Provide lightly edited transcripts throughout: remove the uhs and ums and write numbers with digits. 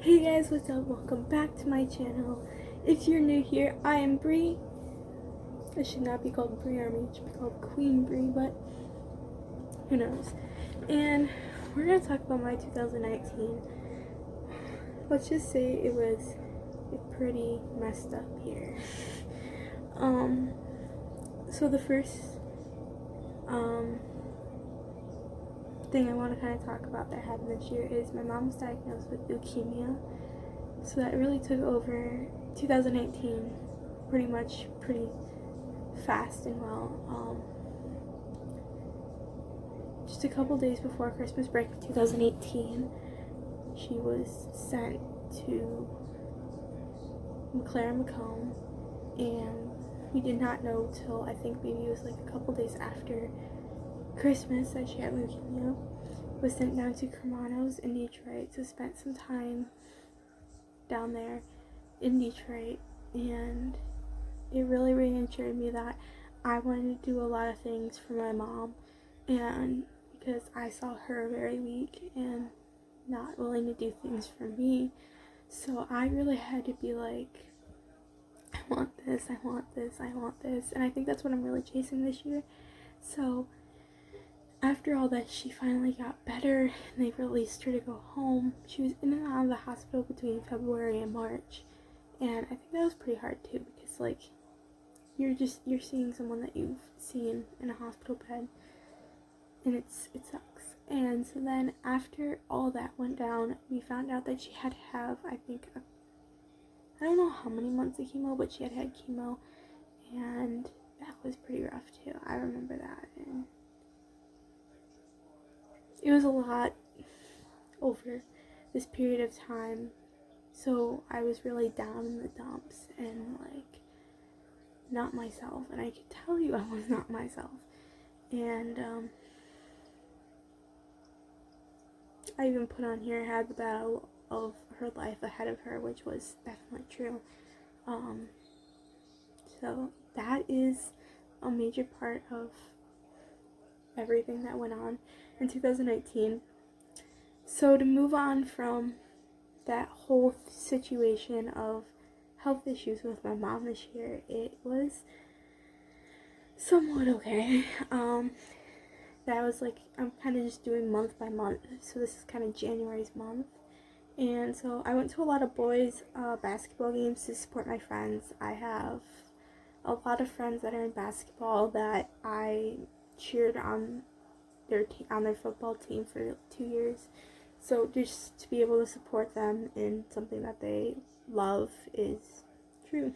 Hey guys, what's up? Welcome back to my channel. If you're new here, I am Brie. It should not be called Brie Army, it should be called Queen Brie, but who knows. And we're gonna talk about my 2019. Let's just say it was a pretty messed up year. So the first thing I want to kind of talk about that happened this year is my mom was diagnosed with leukemia. So that really took over 2018 pretty fast and well. Just a couple days before Christmas break of 2018, she was sent to McLaren Macomb, and we did not know till I think maybe it was like a couple days after Christmas that she had leukemia. Was sent down to Kermanos in Detroit to spend some time down there in Detroit, and it really reassured me that I wanted to do a lot of things for my mom, and because I saw her very weak and not willing to do things for me, so I really had to be like, I want this, I want this, I want this, and I think that's what I'm really chasing this year. So after all that, she finally got better and they released her to go home. She was in and out of the hospital between February and March, and I think that was pretty hard too, because like you're seeing someone that you've seen in a hospital bed, and it sucks. And so then after all that went down, we found out that she had to have, I think, I don't know how many months of chemo, but she had had chemo, and that was pretty rough too. I remember that, and it was a lot over this period of time. So I was really down in the dumps and like not myself, and I could tell you I was not myself. And I even put on here, had the battle of her life ahead of her, which was definitely true. So that is a major part of everything that went on in 2019. So to move on from that whole situation of health issues with my mom this year, it was somewhat okay. That was like, I'm kind of just doing month by month, so this is kind of January's month. And so I went to a lot of boys basketball games to support my friends. I have a lot of friends that are in basketball that I cheered on their football team for 2 years. So just to be able to support them in something that they love is true.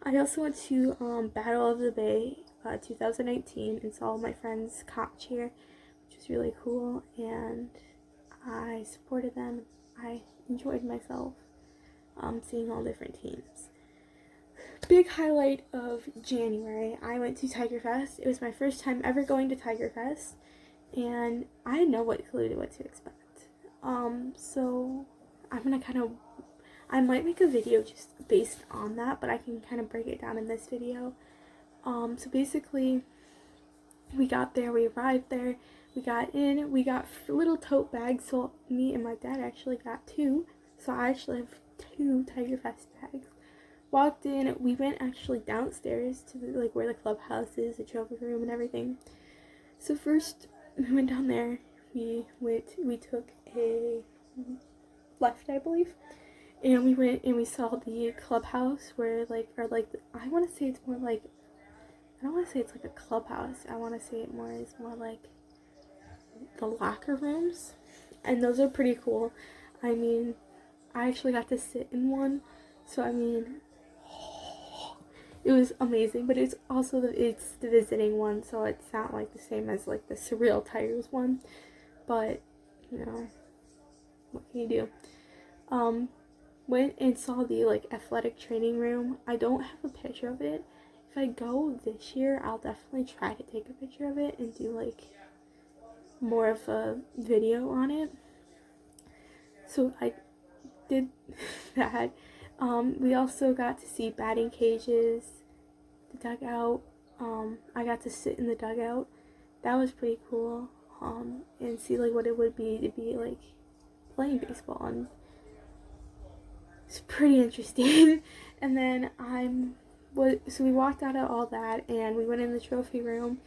I also went to Battle of the Bay 2018 and saw my friends cop cheer, which was really cool, and I supported them. I enjoyed myself seeing all different teams. Big highlight of January, I went to Tiger Fest. It was my first time ever going to Tiger Fest, and I had no clue what to expect. So I'm gonna I might make a video just based on that, but I can kind of break it down in this video. So basically, we got there, we arrived there, we got in, we got little tote bags, so me and my dad actually got two, so I actually have 2 Tiger Fest bags. Walked in, we went actually downstairs to the, where the clubhouse is, the trophy room and everything. So first, we went down there, we took a left, I believe, and we went and we saw the clubhouse where I want to say it's more like, I don't want to say it's like a clubhouse, I want to say it more is more like the locker rooms, and those are pretty cool. I mean, I actually got to sit in one, so I mean, it was amazing, but it's also it's the visiting one, so it's not like the same as like the Surreal Tigers one, but you know, what can you do? Went and saw the athletic training room. I don't have a picture of it. If I go this year, I'll definitely try to take a picture of it and do more of a video on it. So I did that. We also got to see batting cages, the dugout. I got to sit in the dugout. That was pretty cool. And see what it would be to be playing baseball. And it's pretty interesting. And then so we walked out of all that, and we went in the trophy room,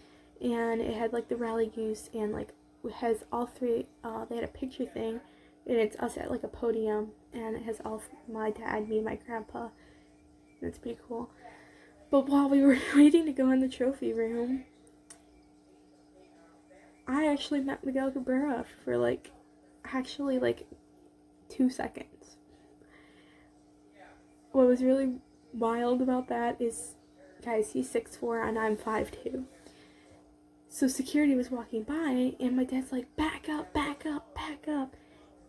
and it had like the rally goose, and like it has all three. They had a picture thing, and it's us at like a podium, and it has all my dad, me, and my grandpa. And it's pretty cool. But while we were waiting to go in the trophy room, I actually met Miguel Cabrera for like 2 seconds. What was really wild about that is, guys, he's 6'4" and I'm 5'2". So security was walking by, and my dad's like, back up, back up, back up.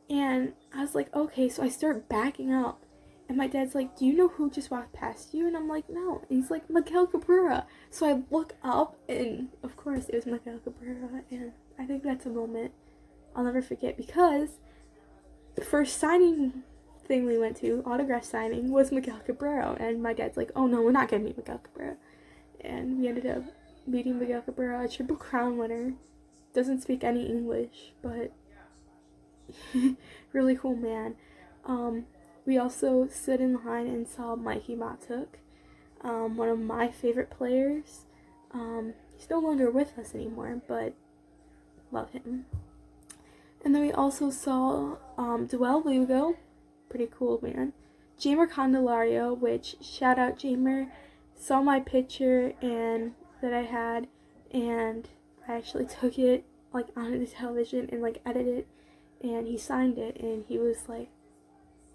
And I was like, okay, so I start backing up. And my dad's like, do you know who just walked past you? And I'm like, no. And he's like, Miguel Cabrera. So I look up, and of course it was Miguel Cabrera. And I think that's a moment I'll never forget, because the first signing thing we went to, autograph signing, was Miguel Cabrera. And my dad's like, oh no, we're not going to meet Miguel Cabrera. And we ended up meeting Miguel Cabrera, a Triple Crown winner. Doesn't speak any English, but really cool man. We also stood in line and saw Mikey Matuk, one of my favorite players. He's no longer with us anymore, but love him. And then we also saw Duel Lugo, pretty cool man. Jamer Candelario, which, shout out Jamer, saw my picture and that I had, and I actually took it like onto the television and like edited it, and he signed it, and he was like,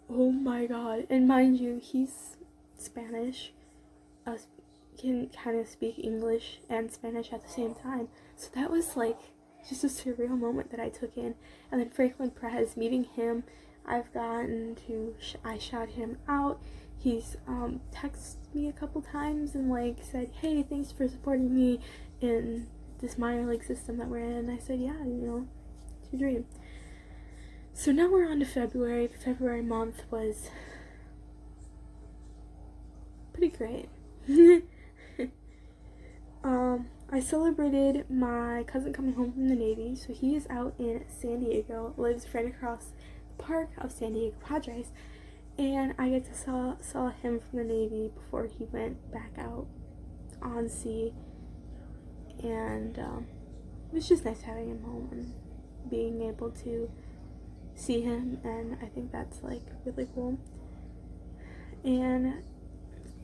oh my god. And mind you, he's Spanish, can kind of speak English and Spanish at the same time, so that was like just a surreal moment that I took in. And then Franklin Perez, meeting him, I've gotten to, I shout him out. He's texted me a couple times and like said, hey, thanks for supporting me in this minor league system that we're in. And I said, yeah, it's your dream. So now we're on to February. The February month was pretty great. I celebrated my cousin coming home from the Navy. So he is out in San Diego, lives right across the park of San Diego Padres. And I get to saw him from the Navy before he went back out on sea. And it was just nice having him home and being able to see him, and I think that's like really cool. And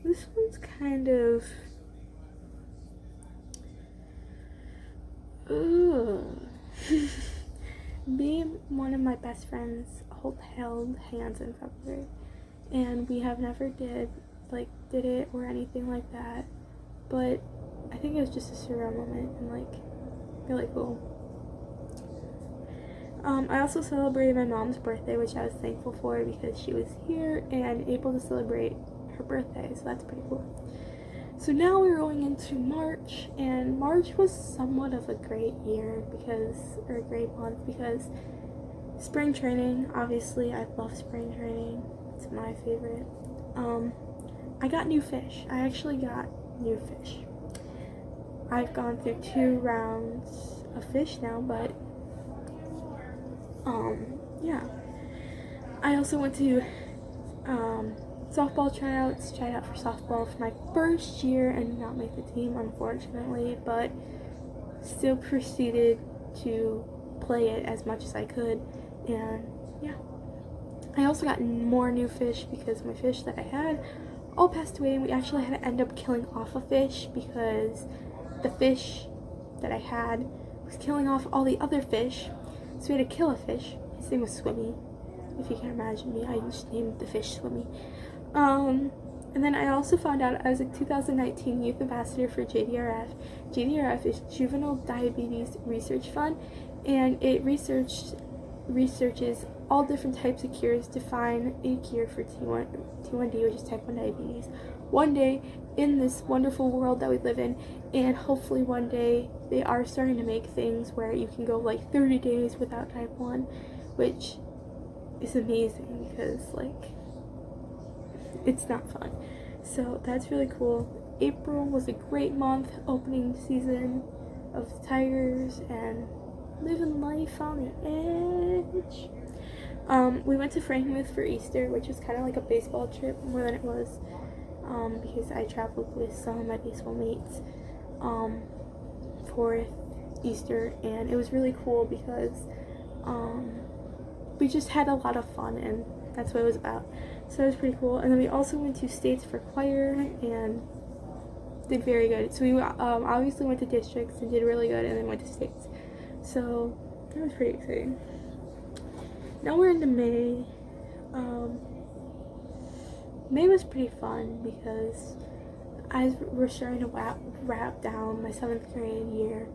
this one's kind of me and one of my best friends held hands in February, and we have never did it or anything like that, but I think it was just a surreal moment and like really cool. I also celebrated my mom's birthday, which I was thankful for because she was here and able to celebrate her birthday, so that's pretty cool. So now we're going into March, and March was somewhat of a great month because spring training, obviously, I love spring training. It's my favorite. I got new fish. I actually got new fish. I've gone through 2 rounds of fish now, but yeah. I also went to softball tryouts, tried out for softball for my first year and did not make the team, unfortunately, but still proceeded to play it as much as I could, and yeah. I also got more new fish because my fish that I had all passed away, and we actually had to end up killing off a fish because the fish that I had was killing off all the other fish. So we had to kill a fish. His name was Swimmy. If you can imagine me, I just named the fish Swimmy. And then I also found out I was a 2019 Youth Ambassador for JDRF. JDRF is Juvenile Diabetes Research Fund, and it researches all different types of cures to find a cure for T1D, which is type 1 diabetes. One day, in this wonderful world that we live in, and hopefully one day, they are starting to make things where you can go like 30 days without type 1, which is amazing because like it's not fun. So that's really cool. April was a great month, opening season of the Tigers and living life on the edge. We went to Frankenmuth for Easter, which was kind of like a baseball trip more than it was, because I traveled with some of my baseball mates for Easter, and it was really cool because we just had a lot of fun, and that's what it was about. So it was pretty cool. And then we also went to States for choir and did very good. So we obviously went to districts and did really good, and then went to states. So that was pretty exciting. Now we're into May. May was pretty fun because as we're starting to wrap down my 7th grade year,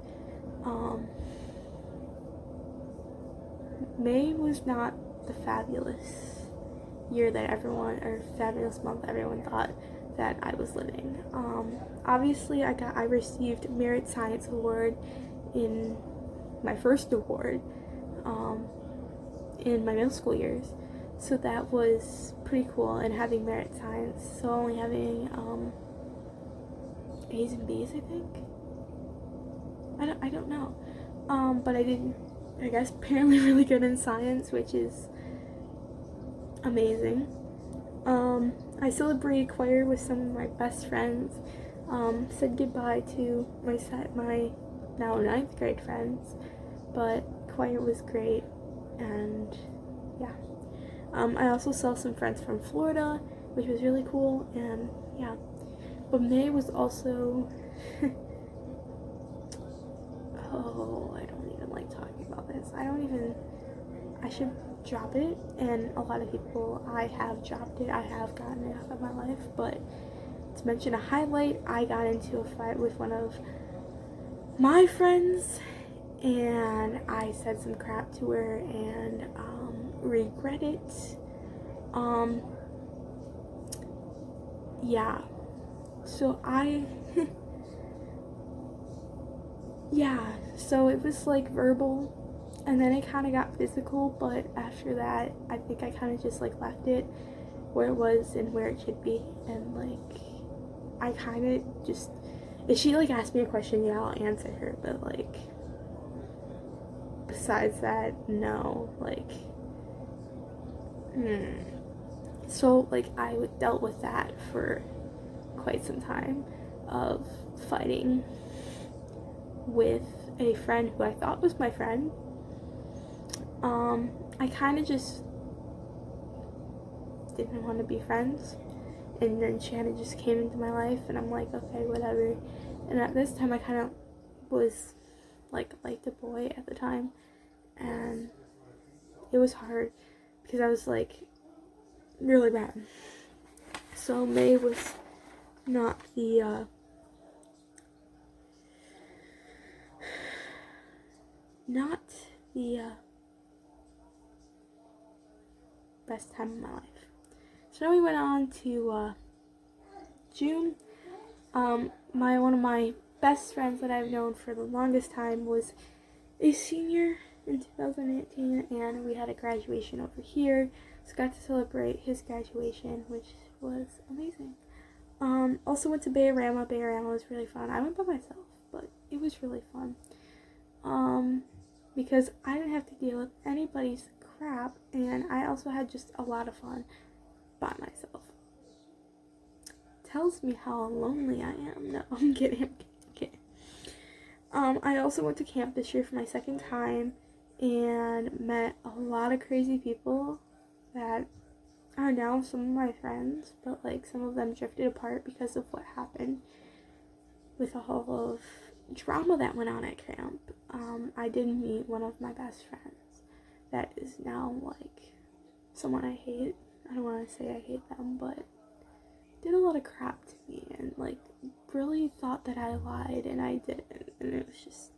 May was not the fabulous year that everyone, or fabulous month everyone thought that I was living. Obviously I received Merit Science Award in my first award in my middle school years, so that was pretty cool. And having Merit Science, so only having A's and B's, I think. I don't know, but I did, I guess, apparently really good in science, which is amazing. I celebrated choir with some of my best friends, said goodbye to my now 9th grade friends, but choir was great, and yeah. I also saw some friends from Florida, which was really cool, and yeah. But May was also oh, I don't even like talking about this. I should drop it, and a lot of people, I have dropped it, I have gotten it out of my life, but to mention a highlight, I got into a fight with one of my friends, and I said some crap to her, and regret it. Yeah, so yeah, so it was like verbal, and then it kind of got physical, but after that I think I kind of just like left it where it was and where it should be, and like I kind of just, if she like asked me a question, yeah, I'll answer her, but like besides that, no, like so like I dealt with that for quite some time, of fighting with a friend who I thought was my friend. I kind of just didn't want to be friends, and then she kind of just came into my life, and I'm like, okay, whatever. And at this time I kind of was like liked a boy at the time, and it was hard because I was like really bad. So May was not the best time of my life. So now we went on to June. One of my best friends that I've known for the longest time was a senior in 2018, and we had a graduation over here, so got to celebrate his graduation, which was amazing. Also went to Bayarama. Bayarama was really fun. I went by myself, but it was really fun. Because I didn't have to deal with anybody's crap, and I also had just a lot of fun by myself. Tells me how lonely I am. No, I'm kidding. I also went to camp this year for my 2nd time and met a lot of crazy people that are now some of my friends, but like some of them drifted apart because of what happened with all of drama that went on at camp. I did meet one of my best friends that is now like someone I hate. I don't want to say I hate them, but did a lot of crap to me, and like really thought that I lied, and I didn't, and it was just,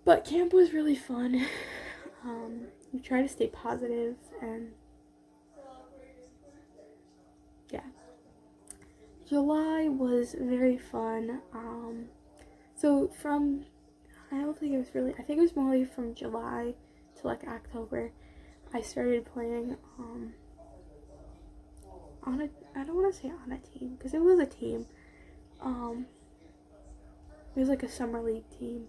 but camp was really fun. You try to stay positive, and yeah. July was very fun. So from, I don't think it was really, I think it was mostly from July to like October, I started playing on a, I don't want to say on a team, because it was a team. It was like a summer league team,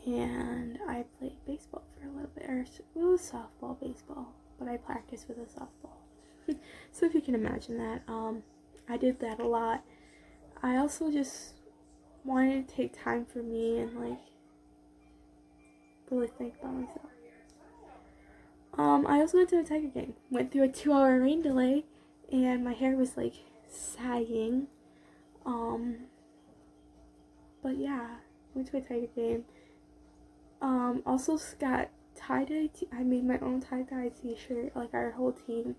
and I played baseball for a little bit, or it was softball, baseball, but I practiced with a softball. So if you can imagine that, I did that a lot. I also just wanted to take time for me and like really think about myself. I also went to a Tiger game. Went through a 2-hour rain delay, and my hair was like sagging. But yeah, went to a Tiger game. Also got tie-dye. I made my own tie-dye t-shirt. Like our whole team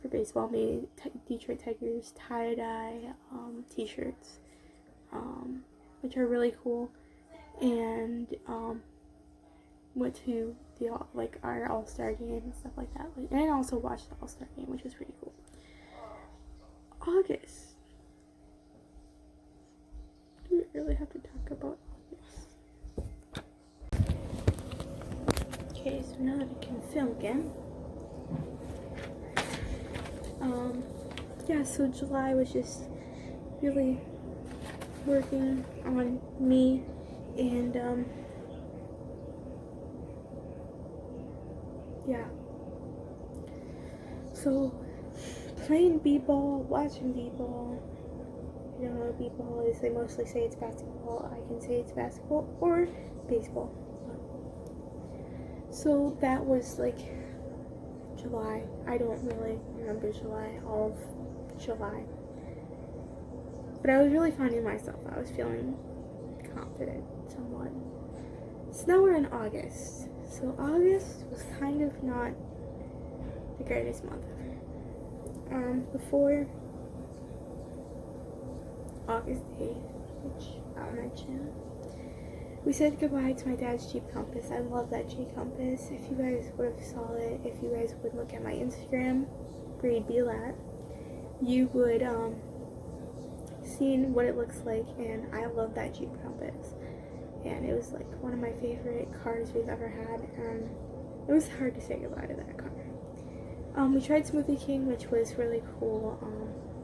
for baseball made Detroit Tigers tie-dye t-shirts, which are really cool. And went to the our All-Star game and stuff like that. And also watched the All-Star game, which was pretty cool. August. Do we really have to talk about August? Okay, so now that I can film again. Yeah, so July was just really working on me and yeah. So playing b-ball, watching b-ball. I don't know what b-ball is. They mostly say it's basketball. I can say it's basketball or baseball. So that was like July. I don't really remember July, all of July. But I was really finding myself. I was feeling confident somewhat. So now we're in August. So August was kind of not the greatest month ever. Before August 8th, which I'll mention, we said goodbye to my dad's Jeep Compass. I love that Jeep Compass. If you guys would have saw it, if you guys would look at my Instagram, Brianna Bielat, you would seen what it looks like, and I love that Jeep Compass. And it was like one of my favorite cars we've ever had, and it was hard to say goodbye to that car. We tried Smoothie King, which was really cool.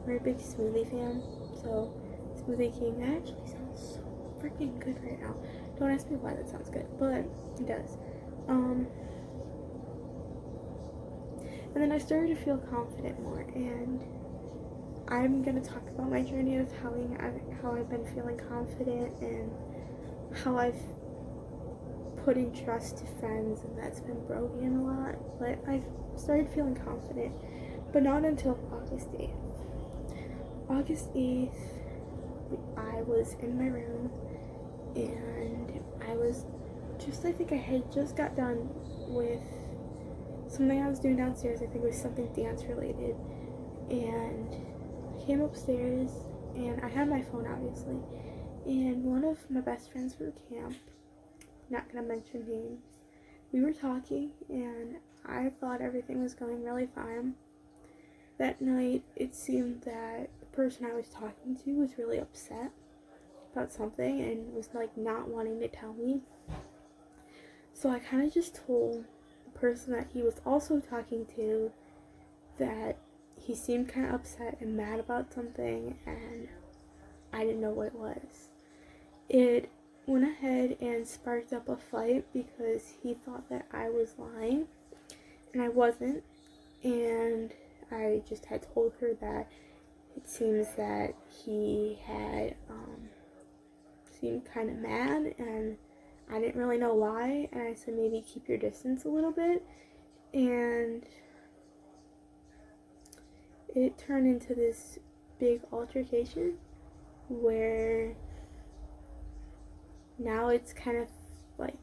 We're a big smoothie fan, so Smoothie King, that actually sounds so freaking good right now. Don't ask me why that sounds good, but it does. And then I started to feel confident more, and I'm gonna talk about my journey of how I've been feeling confident and how I've put in trust to friends, and that's been broken a lot. But I've started feeling confident, but not until August 8th. August 8th, I was in my room, and I think I had just got done with something I was doing downstairs. I think it was something dance related, and I came upstairs, and I had my phone obviously, and one of my best friends from camp, not gonna mention names, we were talking, and I thought everything was going really fine. That night, it seemed that the person I was talking to was really upset about something and was like not wanting to tell me. So I kind of just told the person that he was also talking to that he seemed kind of upset and mad about something, and I didn't know what it was. It went ahead and sparked up a fight because he thought that I was lying, and I wasn't, and I just had told her that it seems that he had seemed kind of mad, and I didn't really know why, and I said maybe keep your distance a little bit, and it turned into this big altercation where now it's kind of like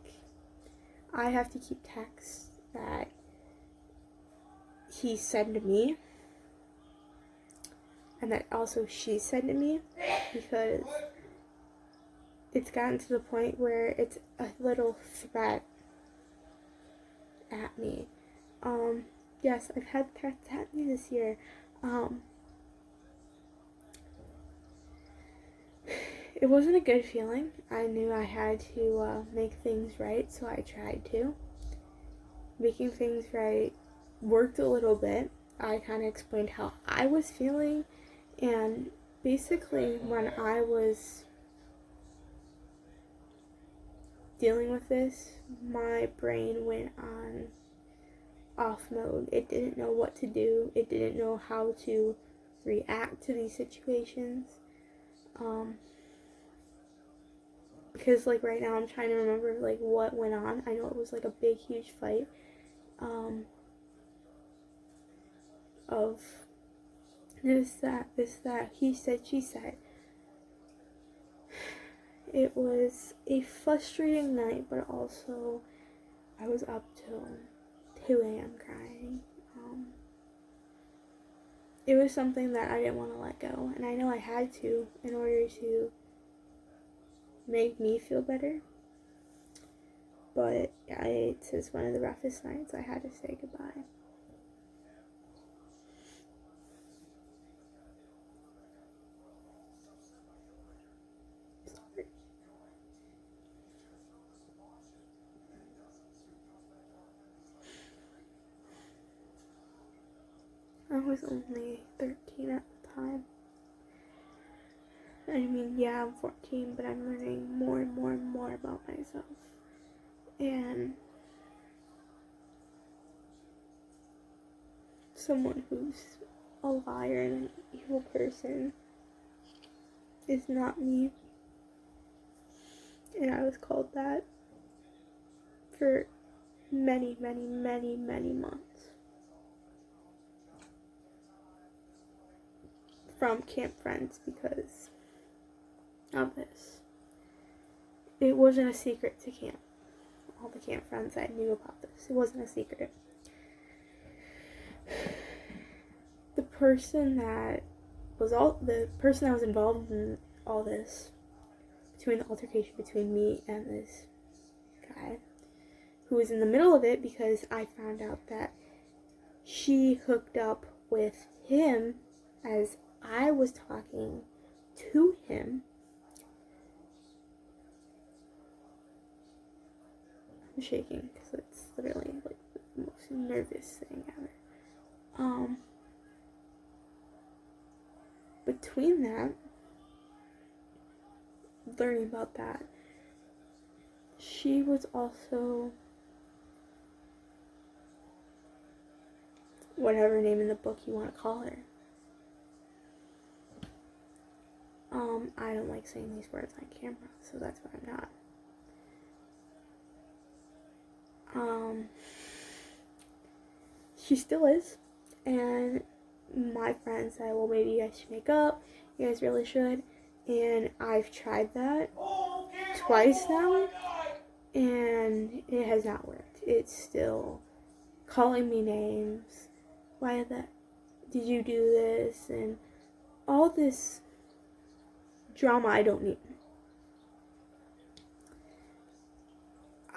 I have to keep texts that he said to me and that also she said to me, because it's gotten to the point where it's a little threat at me. Yes, I've had threats at me this year. It wasn't a good feeling. I knew I had to make things right, so I tried to. Making things right worked a little bit. I kind of explained how I was feeling, and basically when I was dealing with this, my brain went on off mode. It didn't know what to do. It didn't know how to react to these situations. Because like right now I'm trying to remember like what went on. I know it was like a big huge fight of this that he said she said. It was a frustrating night, but also I was up till 2 a.m. crying. It was something that I didn't want to let go, and I know I had to in order to make me feel better. But it's just one of the roughest nights. I had to say goodbye. Sorry. I was only 13 at the time. I mean, yeah, I'm 14, but I'm learning more and more and more about myself. And someone who's a liar and an evil person is not me. And I was called that for many, many, many, many months. From camp friends because of this. It wasn't a secret to camp. All the camp friends that knew about this. It wasn't a secret. The person that was involved in all this, between the altercation between me and this guy, who was in the middle of it because I found out that she hooked up with him as I was talking to him. I'm shaking because it's literally like the most nervous thing ever. Between that, learning about that, she was also whatever name in the book you want to call her. I don't like saying these words on camera, so that's why I'm not. She still is, and my friends said, well, maybe you guys should make up, you guys really should, and I've tried that twice now, and it has not worked. It's still calling me names, did you do this, and all this drama I don't need.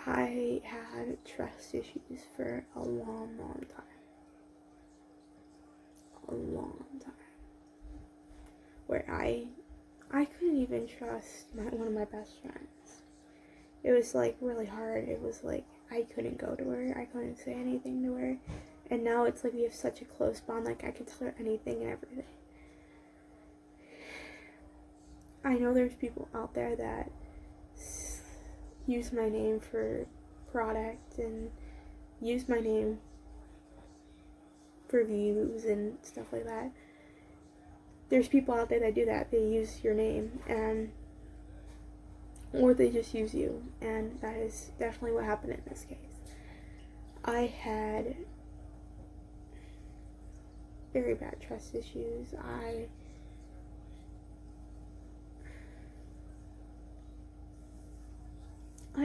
I had trust issues for a long, long time. A long time. Where I couldn't even trust one of my best friends. It was like really hard. It was like I couldn't go to her. I couldn't say anything to her. And now it's like we have such a close bond. Like I can tell her anything and everything. I know there's people out there that use my name for product and use my name for views and stuff like that. There's people out there that do that. They use your name or they just use you, and that is definitely what happened in this case. I had very bad trust issues. I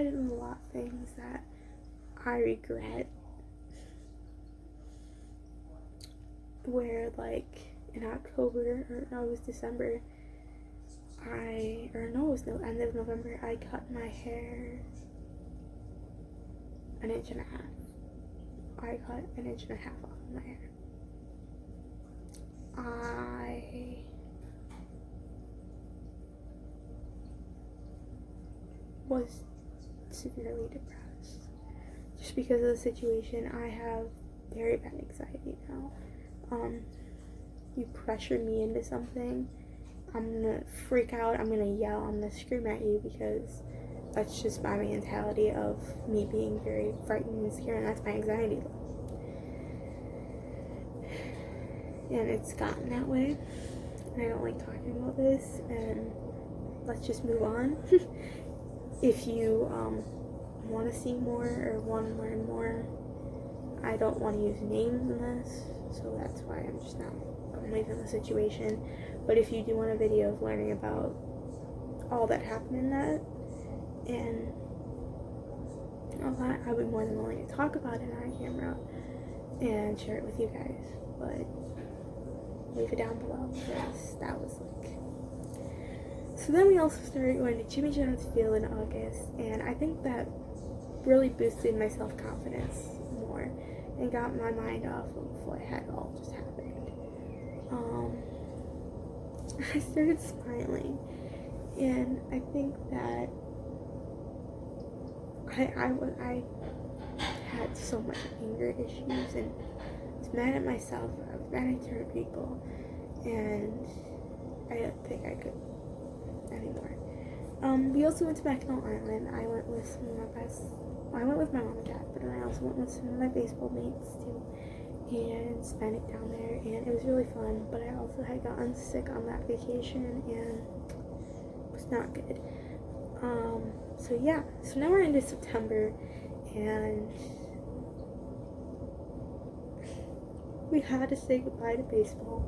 did a lot of things that I regret, where like in October, or no, it was December, it was end of November, I cut my hair 1.5 inches. I cut 1.5 inches off of my hair. I was severely depressed just because of the situation. I have very bad anxiety now. You pressured me into something, I'm gonna freak out, I'm gonna yell, I'm gonna scream at you because that's just my mentality of me being very frightened and scared, and that's my anxiety level. And it's gotten that way, and I don't like talking about this, and let's just move on. If you want to see more or want to learn more, I don't want to use names in this, so that's why I'm just not leaving the situation. But if you do want a video of learning about all that happened in that and all that, I would be more than willing to talk about it on camera and share it with you guys. But leave it down below, because that was like... So then we also started going to Jimmy John's Field in August, and I think that really boosted my self-confidence more and got my mind off of what had all just happened. I started smiling, and I think that I had so much anger issues, and I was mad at myself, I was mad at certain people, and I didn't think I could anymore. We also went to Mackinac Island. I went with some of my best... I went with my mom and dad, but then I also went with some of my baseball mates too, and spent it down there, and it was really fun. But I also had gotten sick on that vacation, and it was not good. So yeah, so now we're into September, and we had to say goodbye to baseball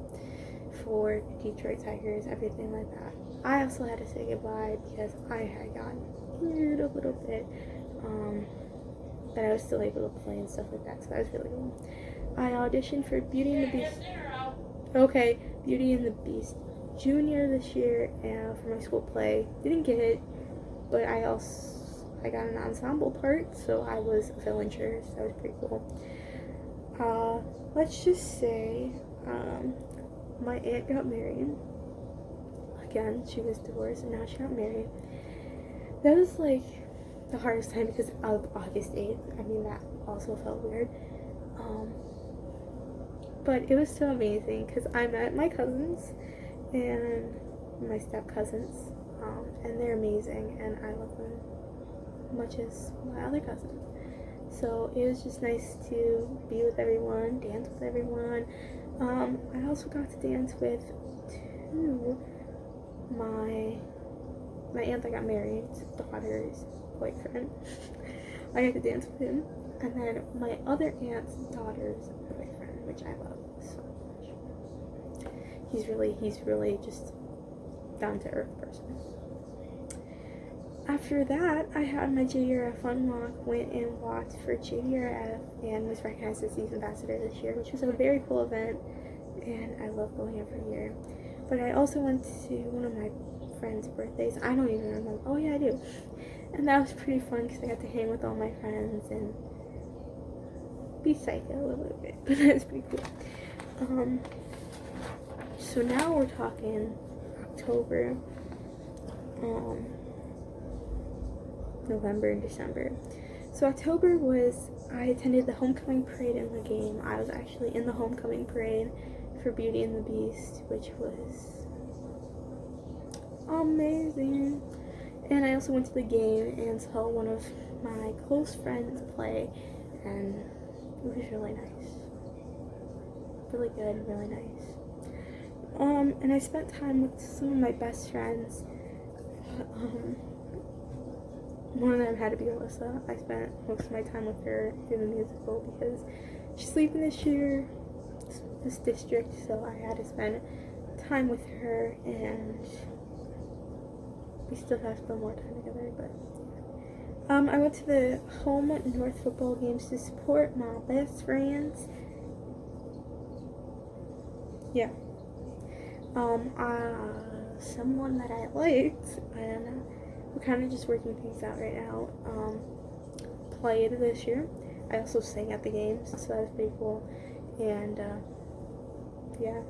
for Detroit Tigers, everything like that. I also had to say goodbye because I had gotten injured a little bit, but I was still able to play and stuff like that, so that was really cool. I auditioned for Beauty and the Beast. Okay, Beauty and the Beast Junior this year, and for my school play. Didn't get it, but I got an ensemble part, so I was a villain chair, so that was pretty cool. Let's just say, my aunt got married. Again, she was divorced, and now she got married. That was like the hardest time because of August 8th. I mean, that also felt weird. But it was so amazing because I met my cousins and my step cousins, and they're amazing, and I love them much as my other cousins. So it was just nice to be with everyone, dance with everyone. I also got to dance with my aunt that got married, daughter's boyfriend. I got to dance with him, and then my other aunt's daughter's boyfriend, which I love so much. He's really just down to earth person. After that, I had my JDRF fun walk, went and walked for JDRF, and was recognized as Youth Ambassador this year, which was a very cool event, and I love going every year. But I also went to one of my friends' birthdays. I don't even remember. Oh yeah, I do. And that was pretty fun because I got to hang with all my friends and be psycho a little bit, but that was pretty cool. So now we're talking October, November and December. So October was, I attended the homecoming parade in the game. I was actually in the homecoming parade for Beauty and the Beast, which was amazing. And I also went to the game and saw one of my close friends play, and it was really nice. Really good, really nice. And I spent time with some of my best friends. One of them had to be Alyssa. I spent most of my time with her in the musical because she's leaving this year, this district, so I had to spend time with her, and we still have to spend more time together. But I went to the home North football games to support my best friends. Yeah. Someone that I liked, and we're kind of just working things out right now, played this year. I also sang at the games, so that was pretty cool. And yeah,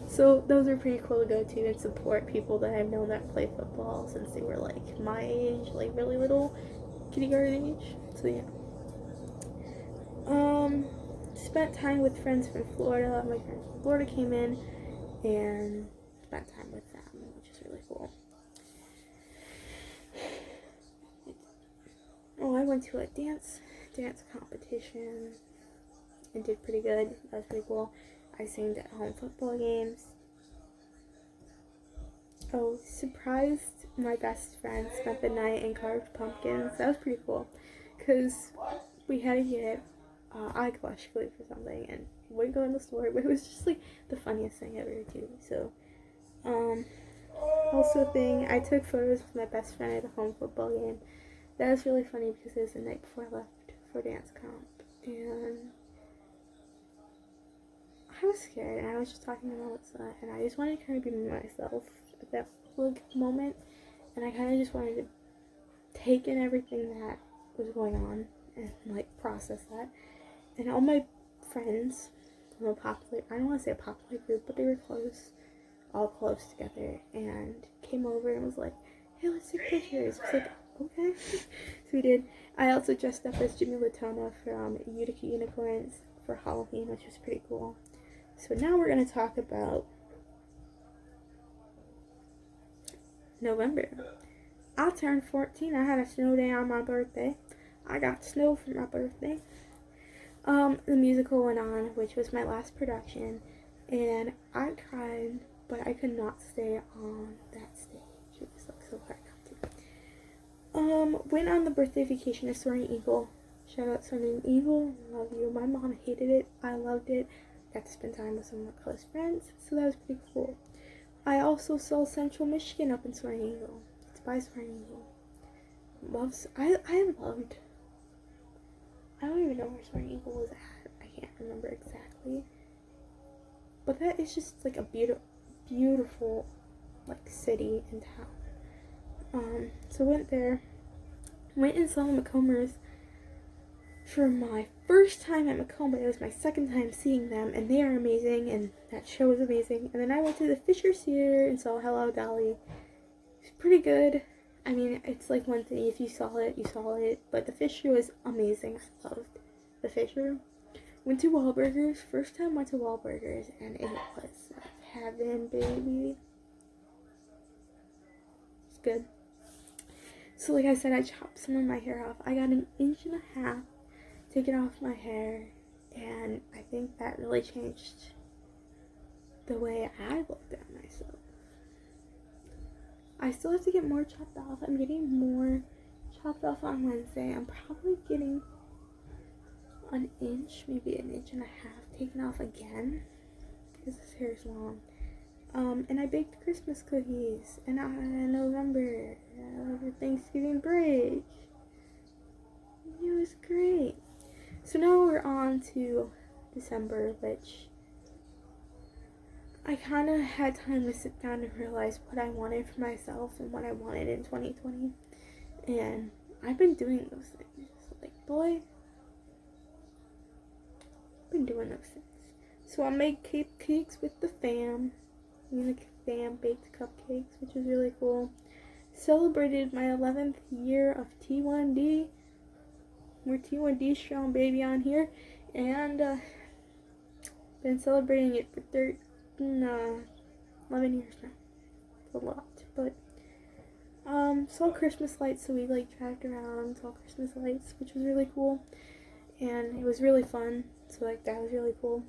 so those are pretty cool to go to and support people that I've known that play football since they were like my age, like really little, kindergarten age. So yeah. Spent time with friends from Florida. My friends from Florida came in and spent time with them, which is really cool. Oh, I went to a dance competition and did pretty good. That was pretty cool. I sang at home football games. Oh, surprised my best friend, spent the night and carved pumpkins. That was pretty cool, because we had to get eyeglass glue for something, and we wouldn't go in the store, but it was just like the funniest thing ever too. So, also thing, I took photos with my best friend at a home football game. That was really funny because it was the night before I left for dance comp, and I was scared, and I was just talking to Melissa, and I just wanted to kind of be myself at that moment, and I kind of just wanted to take in everything that was going on and like process that. And all my friends from a popular, I don't want to say a popular group, but they were all close together, and came over and was like, hey, let's take pictures. I was like, okay. So we did. I also dressed up as Jimmy Latona from Utica Unicorns for Halloween, which was pretty cool. So now we're going to talk about November. I turned 14. I had a snow day on my birthday. I got snow for my birthday. The musical went on, which was my last production, and I cried, but I could not stay on that stage. It was like so hard not to. Went on the birthday vacation to Soaring Eagle. Shout out Soaring Eagle. Love you. My mom hated it. I loved it. Got to spend time with some of my close friends, so that was pretty cool. I also saw Central Michigan up in Soaring Eagle. It's by Soaring Eagle. I don't even know where Soaring Eagle was at. I can't remember exactly. But that is just like a beautiful like city and town. So went there. Went and saw the Macomers for my first time at Macomb. It was my second time seeing them, and they are amazing, and that show was amazing. And then I went to the Fisher Theater and saw Hello Dolly. It's pretty good. I mean, it's like one thing, if you saw it, you saw it, but the Fisher was amazing. I loved the Fisher. Went to Wahlburgers. First time went to Wahlburgers, and it was heaven, baby. It's good. So like I said, I chopped some of my hair off. I got an inch and a half taken off my hair, and I think that really changed the way I looked at myself. I still have to get more chopped off. I'm getting more chopped off on Wednesday. I'm probably getting an inch, maybe an inch and a half taken off again, because this hair is long. And I baked Christmas cookies in November over Thanksgiving break. It was great. So now we're on to December, which I kind of had time to sit down and realize what I wanted for myself and what I wanted in 2020. And I've been doing those things. Like, boy, I've been doing those things. So I made cupcakes with the fam. The fam baked cupcakes, which was really cool. Celebrated my 11th year of T1D. We're T1D strong, baby, on here. And been celebrating it for 11 years now. It's a lot. But saw Christmas lights, so we like dragged around, saw Christmas lights, which was really cool. And it was really fun. So like that was really cool.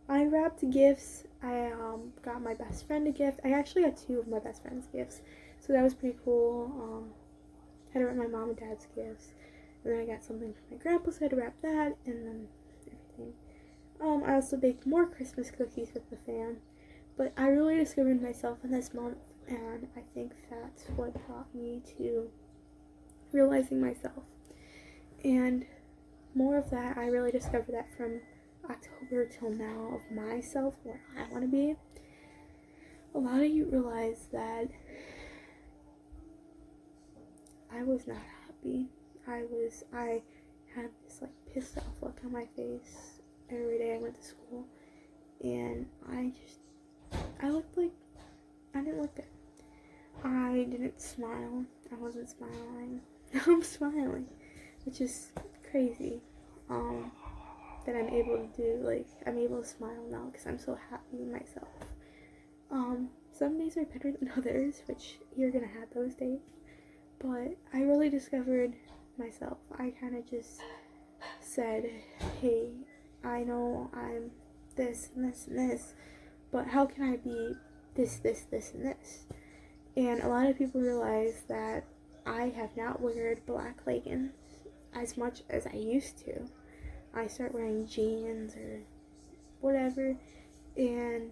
I wrapped gifts. I got my best friend a gift. I actually got two of my best friend's gifts, so that was pretty cool. Had to wrap my mom and dad's gifts, and then I got something for my grandpa, so I had to wrap that, and then everything. I also baked more Christmas cookies with the fam, but I really discovered myself in this month, and I think that's what brought me to realizing myself. And more of that, I really discovered that from October till now of myself, where I want to be. A lot of you realize that I was not happy. I had this like pissed off look on my face every day I went to school, and I looked like I didn't look good. I didn't smile. I wasn't smiling. Now I'm smiling, which is crazy. That I'm able to do, like, I'm able to smile now because I'm so happy with myself. Some days are better than others, which you're gonna have those days. but I really discovered myself. I kind of just said, hey, I know I'm this and this and this, but how can I be this, this, this, and this? And a lot of people realize that I have not worn black leggings as much as I used to. I start wearing jeans or whatever, and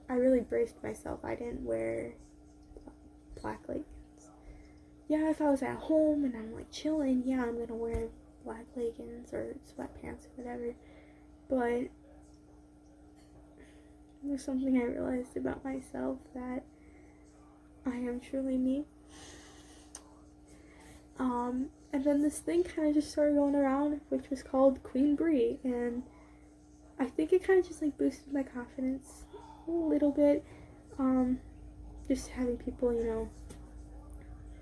I really braced myself. I didn't wear black leggings. Yeah, if I was at home and I'm like chilling, yeah, I'm gonna wear black leggings or sweatpants or whatever. But there's something I realized about myself, that I am truly me. And then this thing kind of just started going around, which was called Queen Brie, and I think it kind of just like boosted my confidence a little bit. Just having people,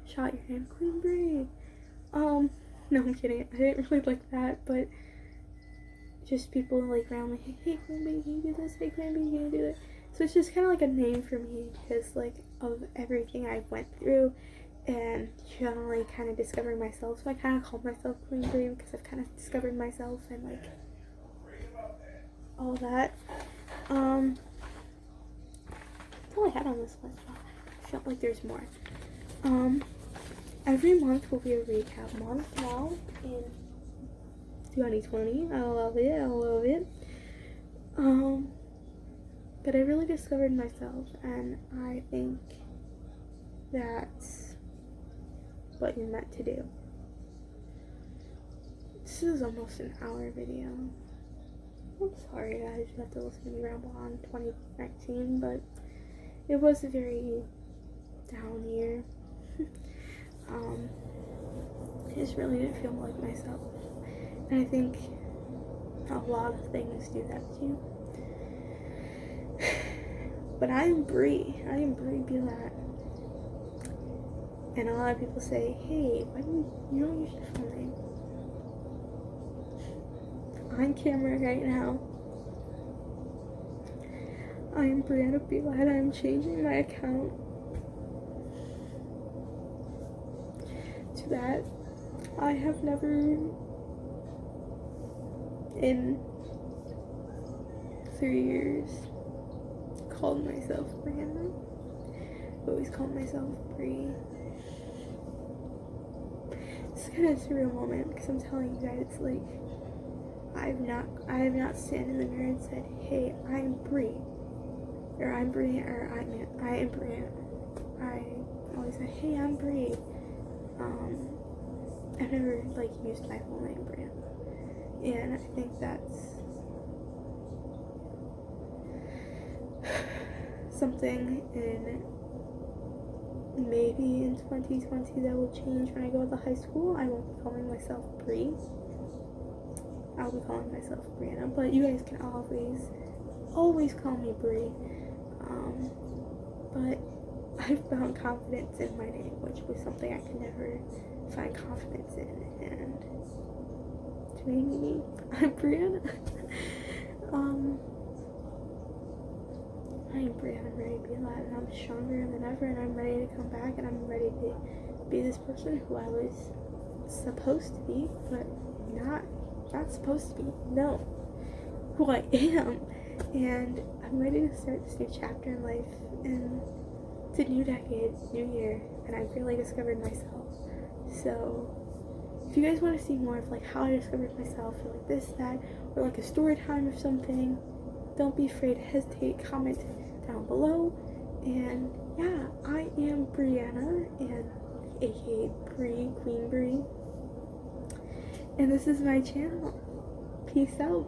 shout your name, Queen Brie. No, I'm kidding. I didn't really like that, but just people like around me, hey Queen Brie, can you do this? Hey Queen Brie, can you do that? So it's just kind of like a name for me because like of everything I went through and generally kind of discovering myself. So I kind of call myself Queen Brie because I've kind of discovered myself and like all that. That's all I had on this list. I felt like there's more. Every month will be a recap month now in 2020. I love it. But I really discovered myself, and I think that's what you're meant to do. This is almost an hour video. I'm sorry guys, you have to listen to me ramble on 2019, but it was a very down year. I just really didn't feel like myself. And I think a lot of things do that to you. But I am Brianna Bielat. And a lot of people say, hey, why do you don't use your full name? On camera right now, I am Brianna Bielat. I am changing my account to that. I have never in 3 years called myself Brianna. I've always called myself Brie. It's kind of a surreal moment because I'm telling you guys, like, I have not stand in the mirror and said, hey, I'm Brie, or I'm Brie, or I am Brianna. I always said, hey, I'm Brie. I've never like used my full name, Brianna, and I think that's something in maybe in 2020 that will change. When I go to high school, I won't be calling myself Brie. I'll be calling myself Brianna, but you guys can always call me Brie. But I found confidence in my name, which was something I could never find confidence in, and to me, I'm Brianna. I am Brianna Bielat, and I'm stronger than ever, and I'm ready to come back, and I'm ready to be this person who I was supposed to be, but not supposed to be. No, who I am, and I'm ready to start this new chapter in life, and it's a new decade, new year, and I've really discovered myself. So if you guys want to see more of like how I discovered myself, or like this, that, or like a story time or something, don't be afraid to hesitate, comment down below. And yeah, I am Brianna, and aka Brie, Queen Brie, and this is my channel. Peace out.